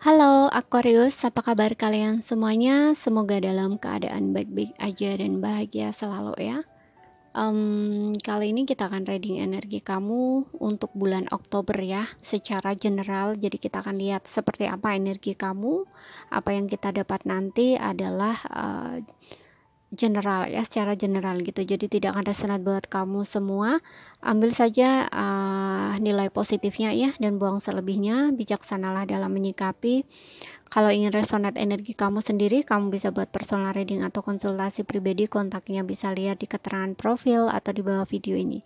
Halo Aquarius, apa kabar kalian semuanya? Semoga dalam keadaan baik-baik aja dan bahagia selalu ya. Kali ini kita akan reading energi kamu untuk bulan Oktober ya, secara general. Jadi kita akan lihat seperti apa energi kamu. Apa yang kita dapat nanti adalah general ya, secara general gitu. Jadi tidak akan resonate buat kamu semua. Ambil saja nilai positifnya ya, dan buang selebihnya. Bijaksanalah dalam menyikapi. Kalau ingin resonate energi kamu sendiri, kamu bisa buat personal reading atau konsultasi pribadi. Kontaknya bisa lihat di keterangan profil atau di bawah video ini.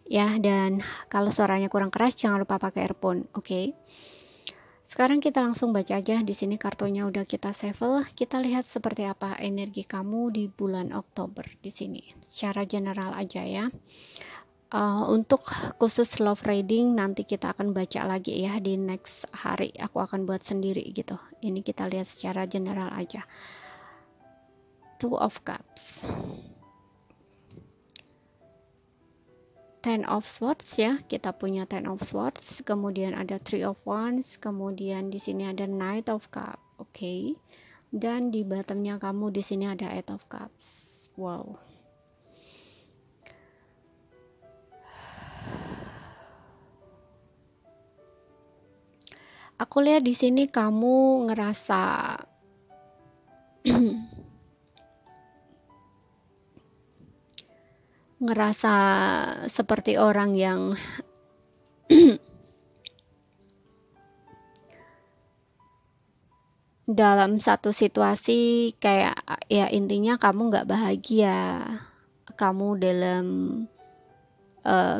Ya, dan kalau suaranya kurang keras, jangan lupa pakai earphone, oke? Sekarang kita langsung baca aja. Di sini kartunya udah kita shuffle. Kita lihat seperti apa energi kamu di bulan Oktober di sini. Secara general aja ya. Untuk khusus love reading nanti kita akan baca lagi ya di next hari. Aku akan buat sendiri gitu. Ini kita lihat secara general aja. Two of Cups, Ten of Swords ya, kita punya Ten of Swords, kemudian ada Three of Wands, kemudian di sini ada Knight of Cups, oke. Dan di bottomnya kamu di sini ada Eight of Cups. Wow. Aku lihat di sini kamu ngerasa ngerasa seperti orang yang dalam satu situasi kayak ya intinya kamu nggak bahagia, kamu dalam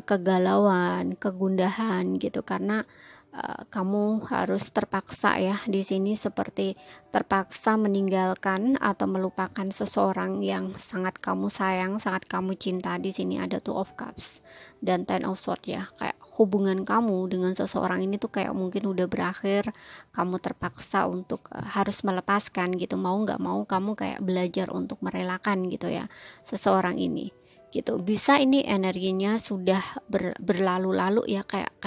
kegalauan, kegundahan gitu karena kamu harus terpaksa ya di sini seperti terpaksa meninggalkan atau melupakan seseorang yang sangat kamu sayang, sangat kamu cinta. Di sini ada Two of Cups dan Ten of Swords ya. Kayak hubungan kamu dengan seseorang ini tuh kayak mungkin udah berakhir, kamu terpaksa untuk harus melepaskan gitu. Mau nggak mau kamu kayak belajar untuk merelakan gitu ya seseorang ini gitu. Bisa ini energinya sudah berlalu-lalu ya, kayak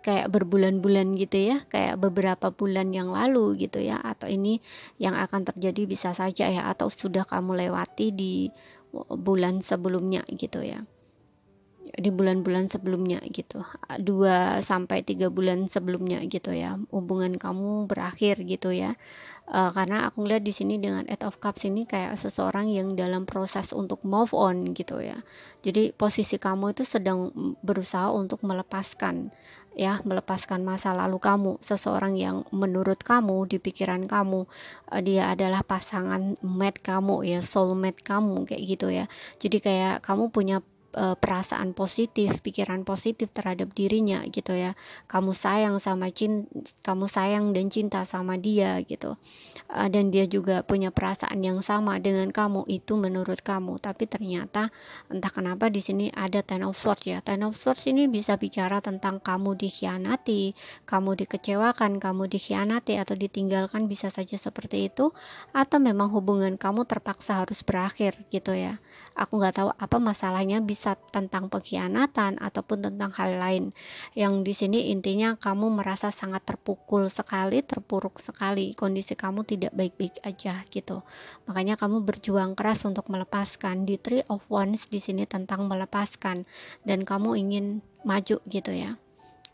kayak berbulan-bulan gitu ya, kayak beberapa bulan yang lalu gitu ya, atau ini yang akan terjadi bisa saja ya, atau sudah kamu lewati di bulan sebelumnya gitu ya, di bulan-bulan sebelumnya gitu, 2 sampai 3 bulan sebelumnya gitu ya, hubungan kamu berakhir gitu ya. Karena aku lihat di sini dengan Eight of Cups ini kayak seseorang yang dalam proses untuk move on gitu ya. Jadi posisi kamu itu sedang berusaha untuk melepaskan ya, melepaskan masa lalu kamu, seseorang yang menurut kamu di pikiran kamu dia adalah pasangan mate kamu ya, soulmate kamu kayak gitu ya. Jadi kayak kamu punya perasaan positif, pikiran positif terhadap dirinya gitu ya. Kamu sayang dan cinta sama dia gitu. Dan dia juga punya perasaan yang sama dengan kamu itu menurut kamu. Tapi ternyata entah kenapa di sini ada Ten of Swords ya. Ten of Swords ini bisa bicara tentang kamu dikhianati, kamu dikecewakan, kamu dikhianati atau ditinggalkan, bisa saja seperti itu, atau memang hubungan kamu terpaksa harus berakhir gitu ya. Aku nggak tahu apa masalahnya, bisa tentang pengkhianatan ataupun tentang hal lain. Yang di sini intinya kamu merasa sangat terpukul sekali, terpuruk sekali, kondisi kamu tidak baik-baik aja gitu. Makanya kamu berjuang keras untuk melepaskan. Di Three of Wands di sini tentang melepaskan, dan kamu ingin maju gitu ya.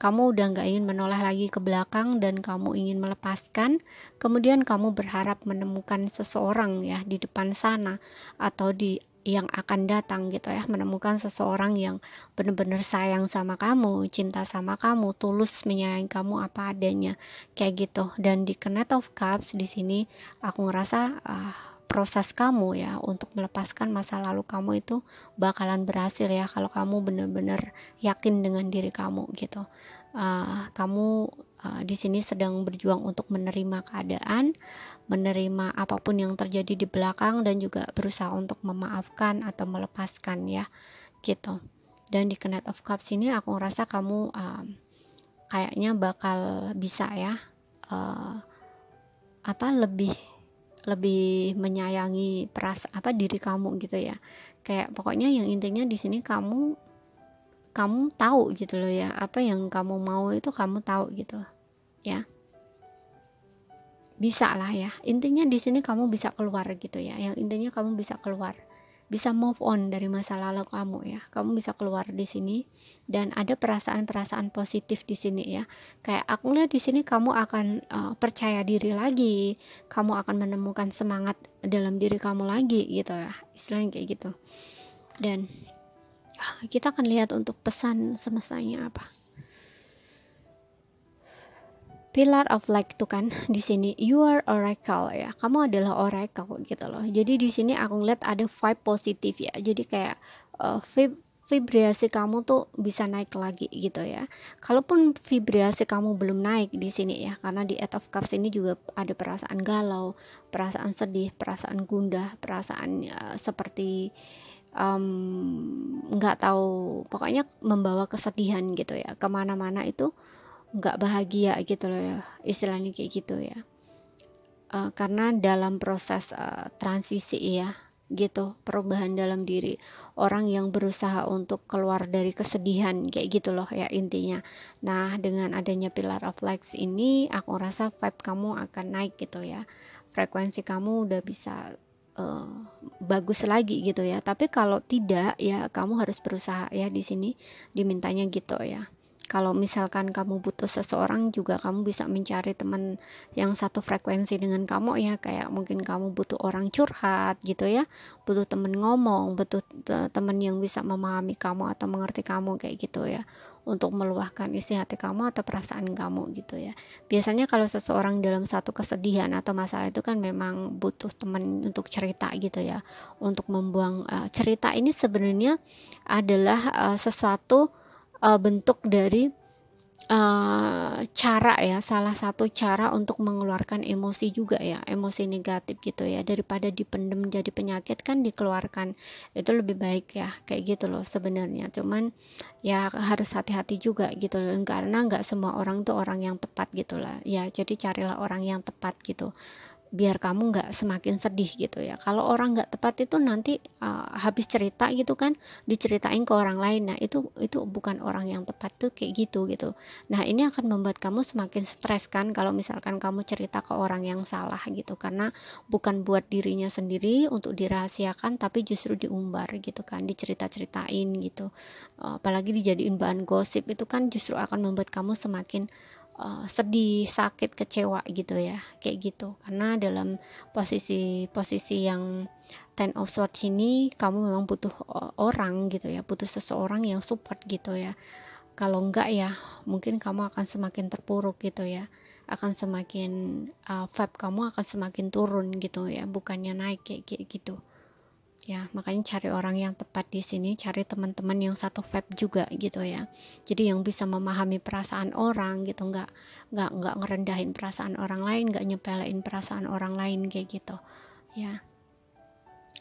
Kamu udah nggak ingin menoleh lagi ke belakang dan kamu ingin melepaskan. Kemudian kamu berharap menemukan seseorang ya di depan sana atau di yang akan datang gitu ya, menemukan seseorang yang benar-benar sayang sama kamu, cinta sama kamu, tulus menyayangi kamu apa adanya kayak gitu. Dan di Knight of Cups di sini aku ngerasa proses kamu ya untuk melepaskan masa lalu kamu itu bakalan berhasil ya, kalau kamu benar-benar yakin dengan diri kamu gitu. Kamu di sini sedang berjuang untuk menerima keadaan, menerima apapun yang terjadi di belakang, dan juga berusaha untuk memaafkan atau melepaskan ya gitu. Dan di Knight of Cups ini aku ngerasa kamu kayaknya bakal bisa ya lebih lebih menyayangi diri kamu gitu ya. Kayak pokoknya yang intinya di sini kamu kamu tahu gitu loh ya, apa yang kamu mau itu kamu tahu gitu ya. Bisa lah ya, intinya di sini kamu bisa keluar gitu ya, yang intinya kamu bisa keluar, bisa move on dari masa lalu kamu ya, kamu bisa keluar di sini. Dan ada perasaan-perasaan positif di sini ya, kayak aku lihat di sini kamu akan percaya diri lagi, kamu akan menemukan semangat dalam diri kamu lagi gitu ya, istilahnya kayak gitu. Dan kita akan lihat untuk pesan semestanya apa. Pillar of Light tuh kan di sini, you are oracle ya, kamu adalah oracle gitu loh. Jadi di sini aku ngeliat ada vibe positif ya, jadi kayak vibrasi kamu tuh bisa naik lagi gitu ya. Kalaupun vibrasi kamu belum naik di sini ya, karena di Eight of Cups ini juga ada perasaan galau, perasaan sedih, perasaan gundah, perasaan seperti nggak tahu, pokoknya membawa kesedihan gitu ya kemana-mana, itu nggak bahagia gitu loh ya, istilahnya kayak gitu ya. Karena dalam proses transisi ya gitu, perubahan dalam diri, orang yang berusaha untuk keluar dari kesedihan kayak gitu loh ya intinya. Nah, dengan adanya Pillar of Lights ini aku rasa vibe kamu akan naik gitu ya, frekuensi kamu udah bisa bagus lagi gitu ya. Tapi kalau tidak ya kamu harus berusaha ya, di sini dimintanya gitu ya. Kalau misalkan kamu butuh seseorang juga, kamu bisa mencari teman yang satu frekuensi dengan kamu ya, kayak mungkin kamu butuh orang curhat gitu ya, butuh teman ngomong, butuh teman yang bisa memahami kamu atau mengerti kamu kayak gitu ya, untuk meluahkan isi hati kamu atau perasaan kamu gitu ya. Biasanya kalau seseorang dalam satu kesedihan atau masalah itu kan memang butuh teman untuk cerita gitu ya, untuk membuang cerita ini sebenarnya adalah sesuatu bentuk dari cara ya, salah satu cara untuk mengeluarkan emosi juga ya, emosi negatif gitu ya, daripada dipendem jadi penyakit kan dikeluarkan, itu lebih baik ya, kayak gitu loh sebenarnya. Cuman ya harus hati-hati juga gitu loh, karena nggak semua orang tuh orang yang tepat gitu lah ya, jadi carilah orang yang tepat gitu, biar kamu nggak semakin sedih gitu ya. Kalau orang nggak tepat itu nanti habis cerita gitu kan diceritain ke orang lain, nah itu bukan orang yang tepat tuh kayak gitu gitu. Nah ini akan membuat kamu semakin stres kan kalau misalkan kamu cerita ke orang yang salah gitu, karena bukan buat dirinya sendiri untuk dirahasiakan, tapi justru diumbar gitu kan, dicerita-ceritain gitu. Apalagi dijadiin bahan gosip, itu kan justru akan membuat kamu semakin sedih, sakit, kecewa gitu ya, kayak gitu. Karena dalam posisi yang Ten of Swords ini kamu memang butuh orang gitu ya, butuh seseorang yang support gitu ya. Kalau enggak ya mungkin kamu akan semakin terpuruk gitu ya, akan semakin vibe kamu akan semakin turun gitu ya, bukannya naik kayak gitu ya. Makanya cari orang yang tepat di sini, cari teman-teman yang satu vibe juga gitu ya, jadi yang bisa memahami perasaan orang gitu, nggak ngerendahin perasaan orang lain, nggak nyepelein perasaan orang lain kayak gitu ya,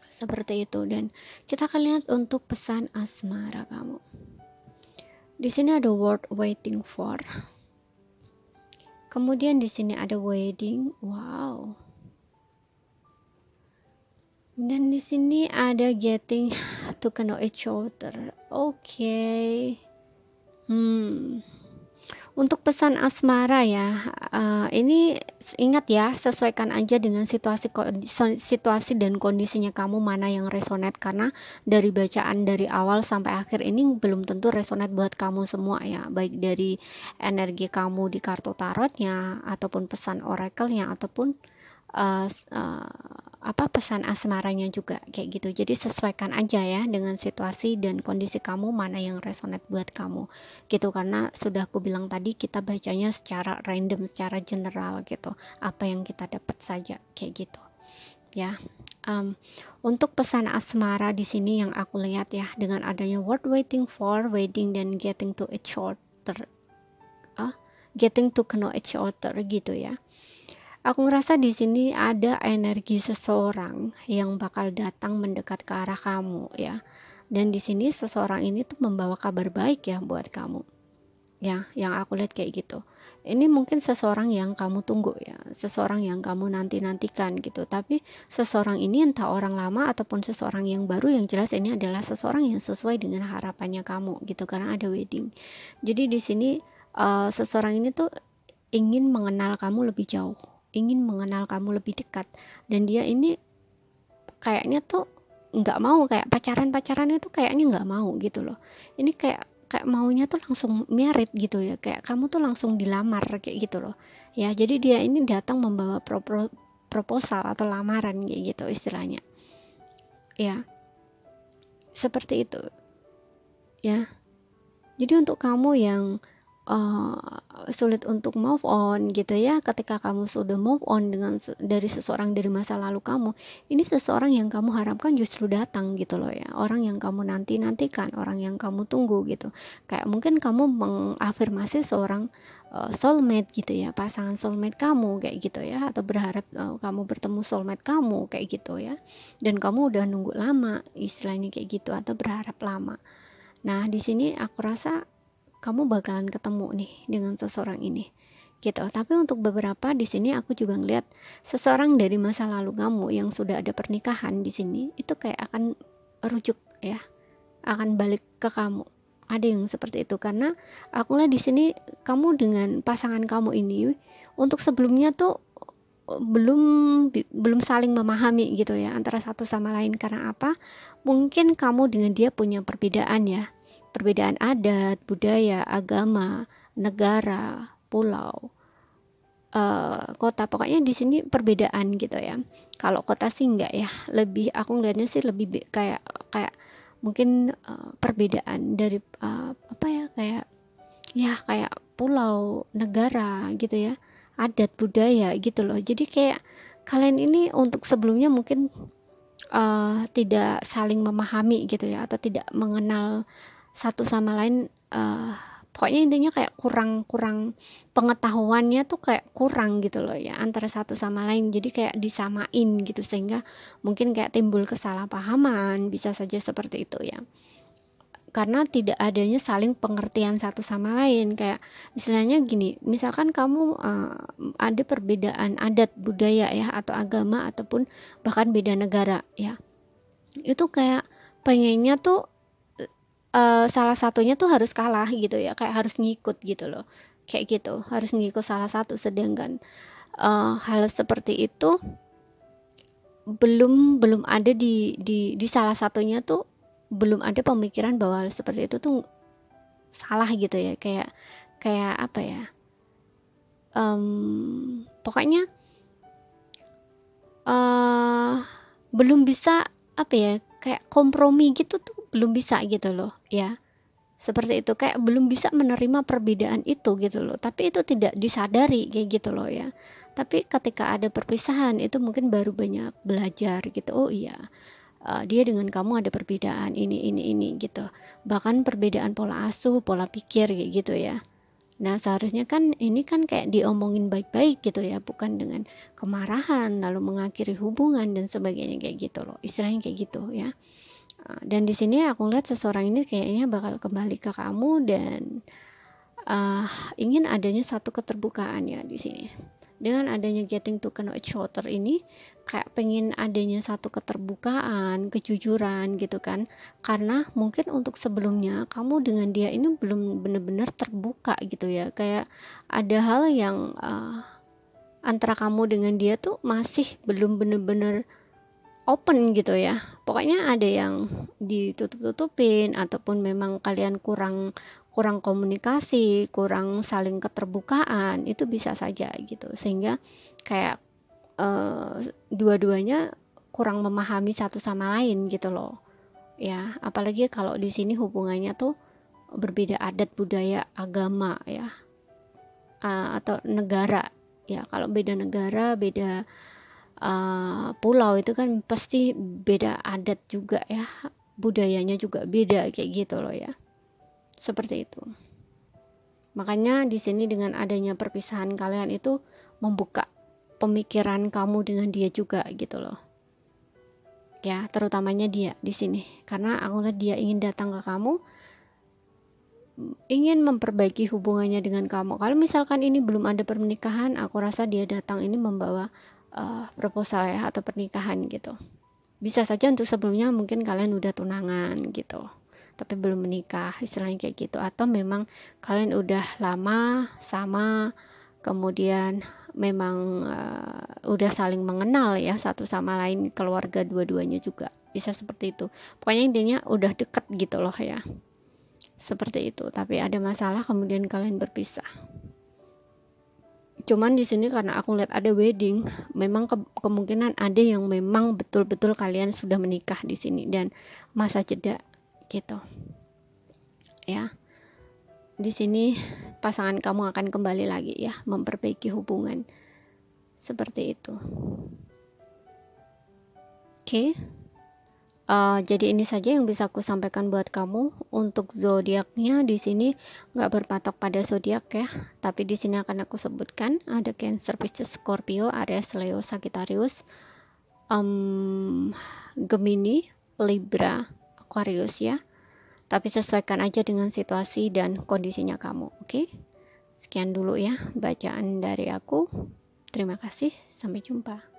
seperti itu. Dan kita akan lihat untuk pesan asmara kamu. Di sini ada word waiting for, kemudian di sini ada wedding, wow. Dan di sini ada getting to know each other. Oke. Untuk pesan asmara ya, ini ingat ya, sesuaikan aja dengan situasi dan kondisinya kamu, mana yang resonate, karena dari bacaan dari awal sampai akhir ini belum tentu resonate buat kamu semua ya, baik dari energi kamu di kartu tarotnya ataupun pesan oracle-nya ataupun pesan asmaranya juga kayak gitu. Jadi sesuaikan aja ya dengan situasi dan kondisi kamu, mana yang resonate buat kamu gitu. Karena sudah aku bilang tadi, kita bacanya secara random, secara general gitu, apa yang kita dapat saja kayak gitu ya. Untuk pesan asmara di sini yang aku lihat ya, dengan adanya word waiting for, wedding, dan getting to each other, getting to know each other gitu ya. Aku ngerasa di sini ada energi seseorang yang bakal datang mendekat ke arah kamu ya. Dan di sini seseorang ini tuh membawa kabar baik ya buat kamu. ya, yang aku lihat kayak gitu. Ini mungkin seseorang yang kamu tunggu ya, seseorang yang kamu nanti-nantikan gitu. Tapi seseorang ini entah orang lama ataupun seseorang yang baru, yang jelas ini adalah seseorang yang sesuai dengan harapannya kamu gitu, karena ada wedding. Jadi di sini seseorang ini tuh ingin mengenal kamu lebih jauh, ingin mengenal kamu lebih dekat, dan dia ini kayaknya tuh nggak mau, kayak pacaran-pacarannya tuh kayaknya nggak mau gitu loh. Ini kayak kayak maunya tuh langsung merit gitu ya, kayak kamu tuh langsung dilamar kayak gitu loh ya. Jadi dia ini datang membawa proposal atau lamaran kayak gitu istilahnya ya, seperti itu ya. Jadi untuk kamu yang sulit untuk move on gitu ya, ketika kamu sudah move on dari seseorang dari masa lalu kamu, ini seseorang yang kamu harapkan justru datang gitu loh ya, orang yang kamu nantikan, orang yang kamu tunggu gitu. Kayak mungkin kamu mengafirmasi seorang soulmate gitu ya, pasangan soulmate kamu kayak gitu ya, atau berharap kamu bertemu soulmate kamu kayak gitu ya, dan kamu udah nunggu lama istilahnya kayak gitu, atau berharap lama. Nah, di sini aku rasa kamu bakalan ketemu nih dengan seseorang ini gitu. Tapi untuk beberapa di sini aku juga ngeliat seseorang dari masa lalu kamu yang sudah ada pernikahan di sini itu kayak akan rujuk ya, akan balik ke kamu. Ada yang seperti itu, karena aku lihat di sini kamu dengan pasangan kamu ini untuk sebelumnya tuh belum belum saling memahami gitu ya antara satu sama lain. Karena apa? Mungkin kamu dengan dia punya perbedaan ya, perbedaan adat, budaya, agama, negara, pulau, kota. Pokoknya di sini perbedaan gitu ya. Kalau kota sih enggak ya, lebih aku ngeliatnya sih lebih kayak kayak mungkin perbedaan dari apa ya, kayak ya kayak pulau, negara gitu ya, adat budaya gitu loh. Jadi kayak kalian ini untuk sebelumnya mungkin tidak saling memahami gitu ya, atau tidak mengenal satu sama lain. Pokoknya intinya kayak kurang pengetahuannya tuh kayak kurang gitu loh ya antara satu sama lain, jadi kayak disamain gitu, sehingga mungkin kayak timbul kesalahpahaman, bisa saja seperti itu ya, karena tidak adanya saling pengertian satu sama lain. Kayak istilahnya gini, misalkan kamu ada perbedaan adat budaya ya, atau agama, ataupun bahkan beda negara ya, itu kayak pengennya tuh salah satunya tuh harus kalah gitu ya, kayak harus ngikut gitu loh, kayak gitu, harus ngikut salah satu. Sedangkan hal seperti itu belum ada di salah satunya tuh, belum ada pemikiran bahwa seperti itu tuh salah gitu ya. Kayak kayak apa ya, pokoknya belum bisa apa ya, kayak kompromi gitu tuh belum bisa gitu loh ya, seperti itu. Kayak belum bisa menerima perbedaan itu gitu loh, tapi itu tidak disadari kayak gitu loh ya. Tapi ketika ada perpisahan itu mungkin baru banyak belajar gitu. Oh iya, dia dengan kamu ada perbedaan ini gitu, bahkan perbedaan pola asuh, pola pikir kayak gitu ya. Nah, seharusnya kan ini kan kayak diomongin baik-baik gitu ya, bukan dengan kemarahan lalu mengakhiri hubungan dan sebagainya kayak gitu loh. Istilahnya kayak gitu ya. Dan di sini aku lihat seseorang ini kayaknya bakal kembali ke kamu, dan ingin adanya satu keterbukaan ya di sini. Dengan adanya getting to know each other ini, kayak pengen adanya satu keterbukaan, kejujuran gitu kan. Karena mungkin untuk sebelumnya kamu dengan dia ini belum benar-benar terbuka gitu ya. Kayak ada hal yang antara kamu dengan dia tuh masih belum benar-benar open gitu ya. Pokoknya ada yang ditutup-tutupin, ataupun memang kalian kurang kurang komunikasi, kurang saling keterbukaan, itu bisa saja gitu. Sehingga kayak dua-duanya kurang memahami satu sama lain gitu loh. Ya, apalagi kalau di sini hubungannya tuh berbeda adat, budaya, agama ya, atau negara. Ya, kalau beda negara, beda pulau itu kan pasti beda adat juga ya, budayanya juga beda kayak gitu loh ya, seperti itu. Makanya di sini dengan adanya perpisahan kalian itu membuka pemikiran kamu dengan dia juga gitu loh ya, terutamanya dia di sini, karena aku lihat dia ingin datang ke kamu ingin memperbaiki hubungannya dengan kamu. Kalau misalkan ini belum ada pernikahan, aku rasa dia datang ini membawa proposal ya, atau pernikahan gitu. Bisa saja untuk sebelumnya mungkin kalian udah tunangan gitu, tapi belum menikah, istilahnya kayak gitu. Atau memang kalian udah lama sama, kemudian memang udah saling mengenal ya satu sama lain, keluarga dua-duanya juga, bisa seperti itu. Pokoknya intinya udah deket gitu loh ya, seperti itu. Tapi ada masalah kemudian kalian berpisah. Cuman di sini karena aku lihat ada wedding, memang kemungkinan ada yang memang betul-betul kalian sudah menikah di sini dan masa jeda gitu ya. Di sini pasangan kamu akan kembali lagi ya, memperbaiki hubungan seperti itu. Oke. Jadi ini saja yang bisa aku sampaikan buat kamu. Untuk zodiaknya di sini nggak berpatok pada zodiak ya, tapi di sini akan aku sebutkan ada Cancer, Pisces, Scorpio, Aries, Leo, Sagittarius, Gemini, Libra, Aquarius ya. Tapi sesuaikan aja dengan situasi dan kondisinya kamu, oke? Sekian dulu ya bacaan dari aku. Terima kasih, sampai jumpa.